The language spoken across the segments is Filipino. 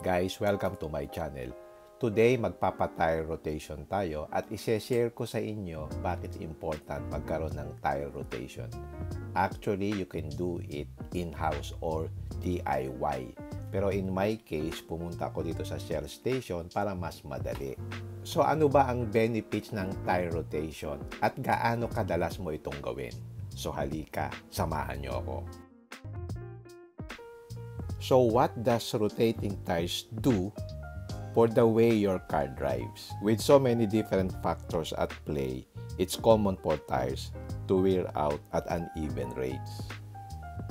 Guys, welcome to my channel. Today, magpapa-tire rotation tayo at ise-share ko sa inyo bakit important magkaroon ng tire rotation. Actually, you can do it in-house or DIY. Pero in my case, pumunta ako dito sa Shell station para mas madali. So ano ba ang benefits ng tire rotation at gaano kadalas mo itong gawin? So halika, samahan niyo ako. So what does rotating tires do for the way your car drives? With so many different factors at play, it's common for tires to wear out at uneven rates.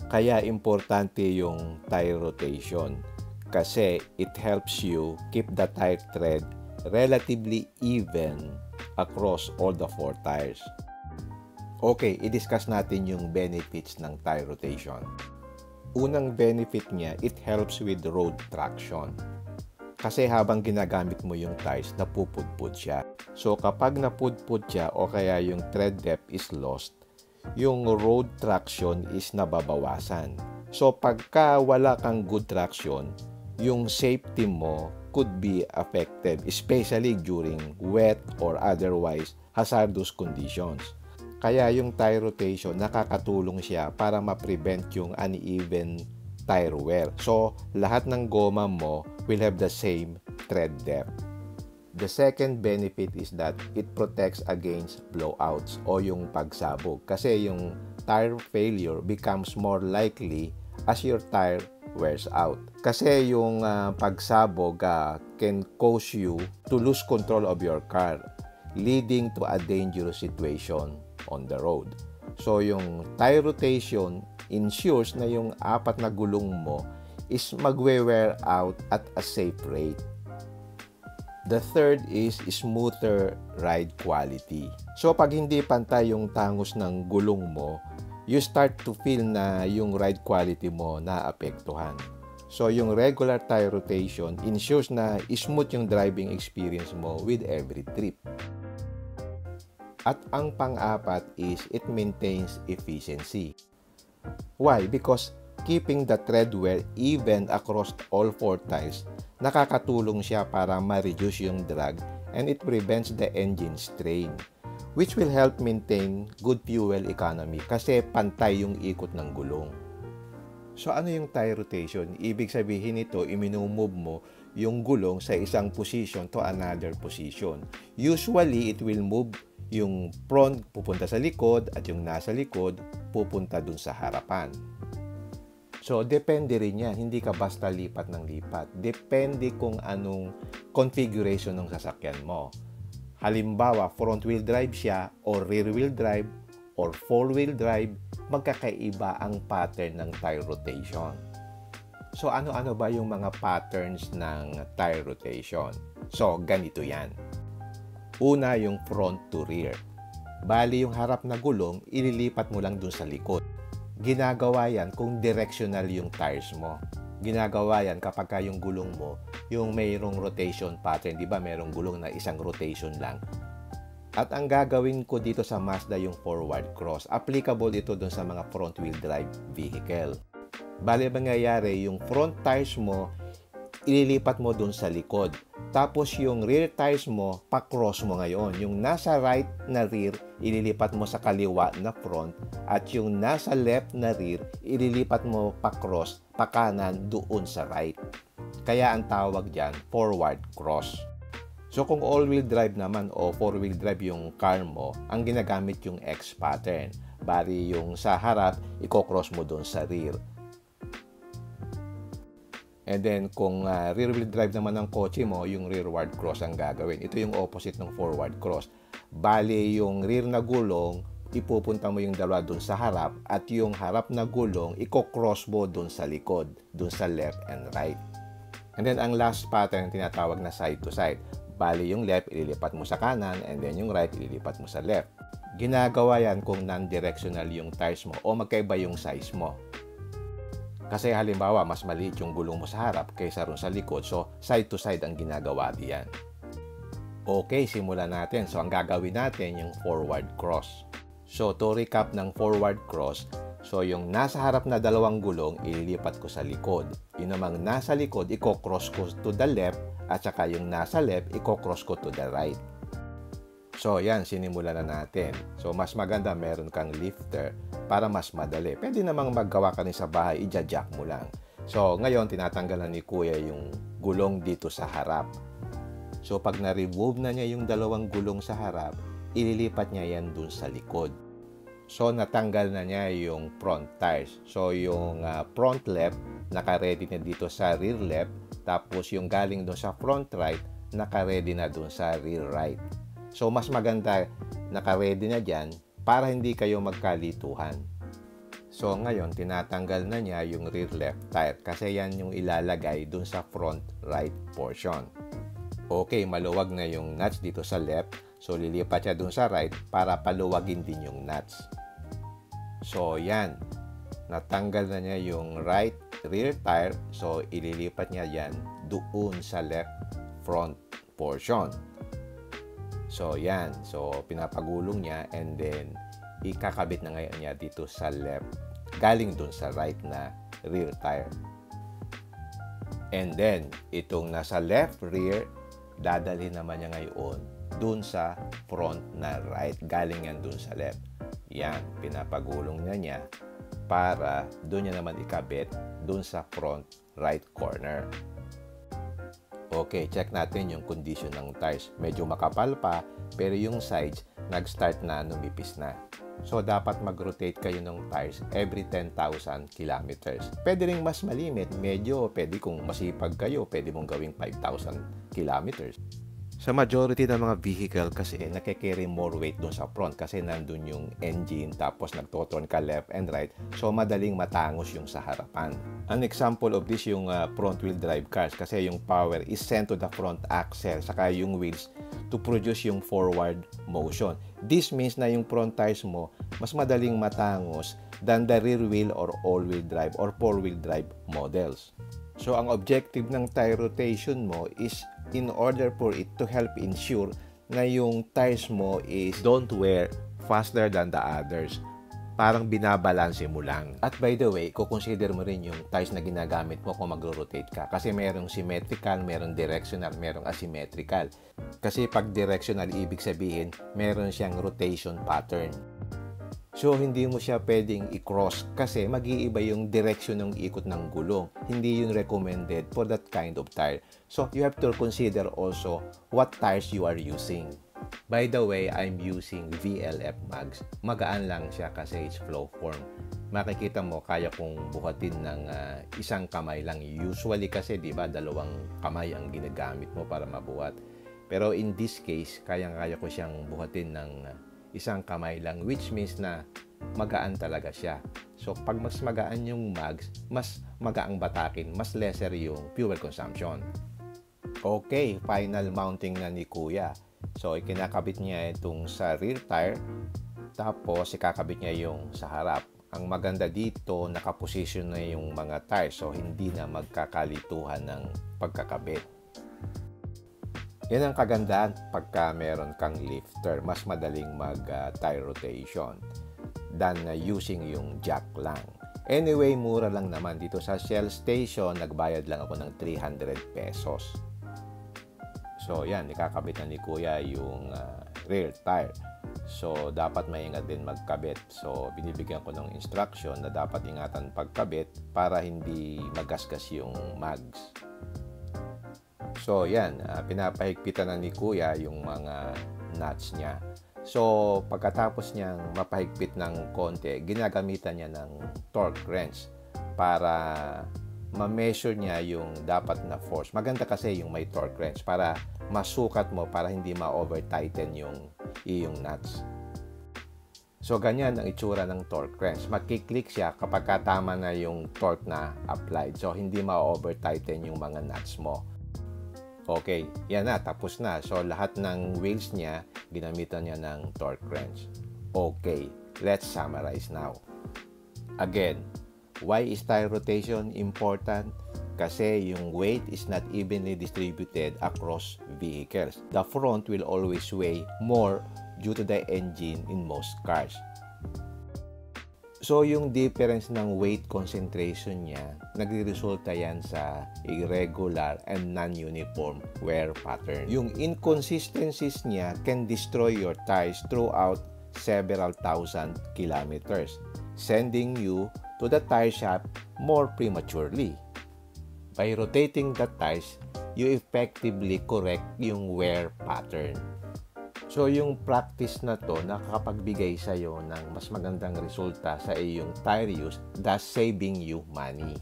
Kaya importante yung tire rotation kasi it helps you keep the tire tread relatively even across all the 4 tires. Okay, i-discuss natin yung benefits ng tire rotation. Unang benefit niya, it helps with road traction. Kasi habang ginagamit mo yung tires, napupudpud siya. So kapag napudpud siya o kaya yung tread depth is lost, yung road traction is nababawasan. So pagka wala kang good traction, yung safety mo could be affected, especially during wet or otherwise hazardous conditions. Kaya yung tire rotation, nakakatulong siya para ma-prevent yung uneven tire wear. So, lahat ng goma mo will have the same tread depth. The second benefit is that it protects against blowouts o yung pagsabog. Kasi yung tire failure becomes more likely as your tire wears out. Kasi yung pagsabog can cause you to lose control of your car, leading to a dangerous situation on the road. So yung tire rotation ensures na yung 4 na gulong mo is magwe-wear out at a safe rate. The third is smoother ride quality. So pag hindi pantay yung tangos ng gulong mo, you start to feel na yung ride quality mo naapektuhan. So yung regular tire rotation ensures na smooth yung driving experience mo with every trip. At ang pang-apat is it maintains efficiency. Why? Because keeping the tread wear even across all 4 tires, nakakatulong siya para ma-reduce yung drag and it prevents the engine strain, which will help maintain good fuel economy kasi pantay yung ikot ng gulong. So ano yung tire rotation? Ibig sabihin nito, i-move mo yung gulong sa isang position to another position. Usually, it will move yung front pupunta sa likod at yung nasa likod pupunta dun sa harapan. So, depende rin yan. Hindi ka basta lipat ng lipat. Depende kung anong configuration ng sasakyan mo. Halimbawa, front wheel drive siya or rear wheel drive or 4-wheel drive, magkakaiba ang pattern ng tire rotation. So, ano-ano ba yung mga patterns ng tire rotation? So, ganito yan. Una, yung front to rear. Bali, yung harap na gulong, ililipat mo lang dun sa likod. Ginagawa yan kung directional yung tires mo. Ginagawa yan kapag yung gulong mo, yung mayroong rotation pattern. Di ba mayroong gulong na isang rotation lang? At ang gagawin ko dito sa Mazda yung forward cross. Applicable ito dun sa mga front wheel drive vehicle. Bali, mangyayari, yung front tires mo, ililipat mo dun sa likod. Tapos yung rear tires mo, pa-cross mo ngayon. Yung nasa right na rear, ililipat mo sa kaliwa na front. At yung nasa left na rear, ililipat mo pa-cross, pa-kanan doon sa right. Kaya ang tawag dyan, forward cross. So kung all-wheel drive naman o 4-wheel drive yung car mo, ang ginagamit yung X pattern. Bali yung sa harap, i-cross mo doon sa rear. And then, kung rear-wheel drive naman ng kotse mo, yung rearward cross ang gagawin. Ito yung opposite ng forward cross. Bali, yung rear na gulong, ipupunta mo yung dalawa dun sa harap at yung harap na gulong, i-cross mo dun sa likod, dun sa left and right. And then, ang last pattern, tinatawag na side to side. Bali, yung left, ililipat mo sa kanan and then yung right, ililipat mo sa left. Ginagawa yan kung non-directional yung tires mo o magkaiba yung size mo. Kasi halimbawa, mas maliit yung gulong mo sa harap kaysa ron sa likod. So, side to side ang ginagawa diyan. Okay, simulan natin. So, ang gagawin natin yung forward cross. So, to recap ng forward cross, So, yung nasa harap na dalawang gulong, ililipat ko sa likod. Yung namang nasa likod, i-cross ko to the left, at saka yung nasa left, i-cross ko to the right. So, yan, sinimulan na natin. So, mas maganda meron kang lifter para mas madali. Pwede namang maggawa ka rin sa bahay, i-jack mo lang. So, ngayon, tinatanggalan ni Kuya yung gulong dito sa harap. So, pag na-remove na niya yung dalawang gulong sa harap, ililipat niya yan dun sa likod. So, natanggal na niya yung front tires. So, yung front left, naka-ready na dito sa rear left. Tapos, yung galing dun sa front right, naka-ready na dun sa rear right. So, mas maganda naka-ready na dyan para hindi kayo magkalituhan. So, ngayon, tinatanggal na niya yung rear left tire kasi yan yung ilalagay dun sa front right portion. Okay, maluwag na yung nuts dito sa left. So, lilipat siya dun sa right para paluwagin din yung nuts. So, yan. Natanggal na niya yung right rear tire. So, ililipat niya yan doon sa left front portion. So, yan. So, pinapagulong niya and then ikakabit na ngayon niya dito sa left galing dun sa right na rear tire. And then, itong nasa left rear, dadalhin naman niya ngayon dun sa front na right. Galing yan dun sa left. Yan, pinapagulong niya para dun niya naman ikabit dun sa front right corner. Okay, check natin yung condition ng tires. Medyo makapal pa, pero yung sides, nag-start na numipis na. So, dapat mag-rotate kayo ng tires every 10,000 kilometers. Pwede rin mas malimit. Medyo, pwede kung masipag kayo, pwede mong gawing 5,000 kilometers. Sa majority ng mga vehicle kasi nakikerry more weight doon sa front kasi nandun yung engine tapos nagtoturn ka left and right, so madaling matangos yung sa harapan. An example of this yung front wheel drive cars kasi yung power is sent to the front axle saka yung wheels to produce yung forward motion. This means na yung front tires mo mas madaling matangos than the rear wheel or all-wheel drive or four-wheel drive models. So ang objective ng tire rotation mo is in order for it to help ensure na yung tires mo is don't wear faster than the others. Parang binabalanse mo lang. At by the way, kukonsider mo rin yung tires na ginagamit mo kung mag-rotate ka. Kasi merong symmetrical, merong directional, merong asymmetrical. Kasi pag directional, ibig sabihin, meron siyang rotation pattern. So, hindi mo siya pwedeng i-cross kasi mag-iiba yung direction ng ikot ng gulong. Hindi yung recommended for that kind of tire. So, you have to consider also what tires you are using. By the way, I'm using VLF mags. Magaan lang siya kasi it's flow form. Makikita mo, kaya kong buhatin ng isang kamay lang. Usually kasi, di ba, dalawang kamay ang ginagamit mo para mabuhat. Pero in this case, kaya ko siyang buhatin ng isang kamay lang, which means na magaan talaga siya. So, pag mas magaan yung mags, mas magaang batakin, mas lesser yung fuel consumption. Okay, final mounting na ni Kuya. So, ikinakabit niya itong sa rear tire, tapos ikakabit niya yung sa harap. Ang maganda dito, nakaposition na yung mga tires, so hindi na magkakalituhan ng pagkakabit. Yan ang kagandahan pagka meron kang lifter. Mas madaling mag-tire rotation than using yung jack lang. Anyway, mura lang naman. Dito sa Shell Station, nagbayad lang ako ng 300 pesos. So, yan. Ikakabit na ni Kuya yung rear tire. So, dapat maingat din magkabit. So, binibigyan ko ng instruction na dapat ingatan pagkabit para hindi magasgas yung mags. So, yan, pinapahigpitan na ni Kuya yung mga nuts niya. So, pagkatapos niyang mapahigpit ng konti, ginagamitan niya ng torque wrench para ma-measure niya yung dapat na force. Maganda kasi yung may torque wrench para masukat mo para hindi ma-over-tighten yung iyong nuts. So, ganyan ang itsura ng torque wrench. Magkiklik siya kapag tama na yung torque na applied. So, hindi ma-over-tighten yung mga nuts mo. Okay, yan na, tapos na. So, lahat ng wheels niya, ginamitan niya ng torque wrench. Okay, let's summarize now. Again, why is tire rotation important? Kasi yung weight is not evenly distributed across vehicles. The front will always weigh more due to the engine in most cars. So, yung difference ng weight concentration niya, nagre-resulta yan sa irregular and non-uniform wear pattern. Yung inconsistencies niya can destroy your tires throughout several thousand kilometers, sending you to the tire shop more prematurely. By rotating the tires, you effectively correct yung wear pattern. So, yung practice na to nakakapagbigay sa iyo ng mas magandang resulta sa iyong tire use, thus saving you money.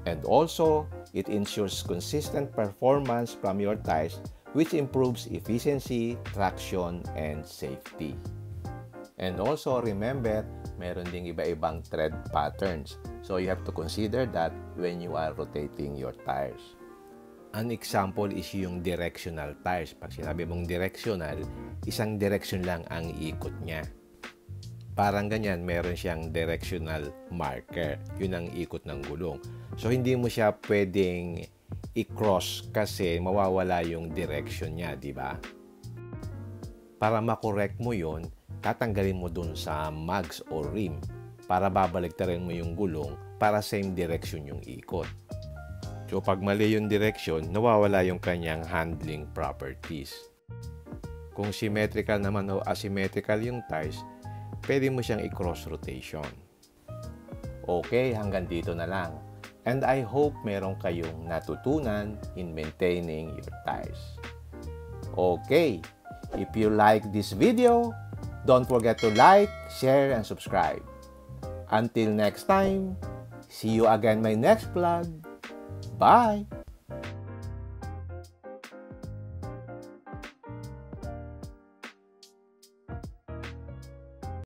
And also, it ensures consistent performance from your tires, which improves efficiency, traction, and safety. And also, remember, meron ding iba-ibang tread patterns. So, you have to consider that when you are rotating your tires. An example is yung directional tires. Pag sinabi mong directional, isang direction lang ang ikot niya. Parang ganyan, meron siyang directional marker. Yun ang ikot ng gulong. So, hindi mo siya pwedeng i-cross kasi mawawala yung direction niya, di ba? Para makorek mo yun, tatanggalin mo dun sa mags o rim para babaliktarin mo yung gulong para same direction yung ikot. So, pag mali yung direction, nawawala yung kanyang handling properties. Kung symmetrical naman o asymmetrical yung tires, pwede mo siyang i-cross rotation. Okay, hanggang dito na lang. And I hope meron kayong natutunan in maintaining your tires. Okay, if you like this video, don't forget to like, share, and subscribe. Until next time, see you again my next vlog. Bye!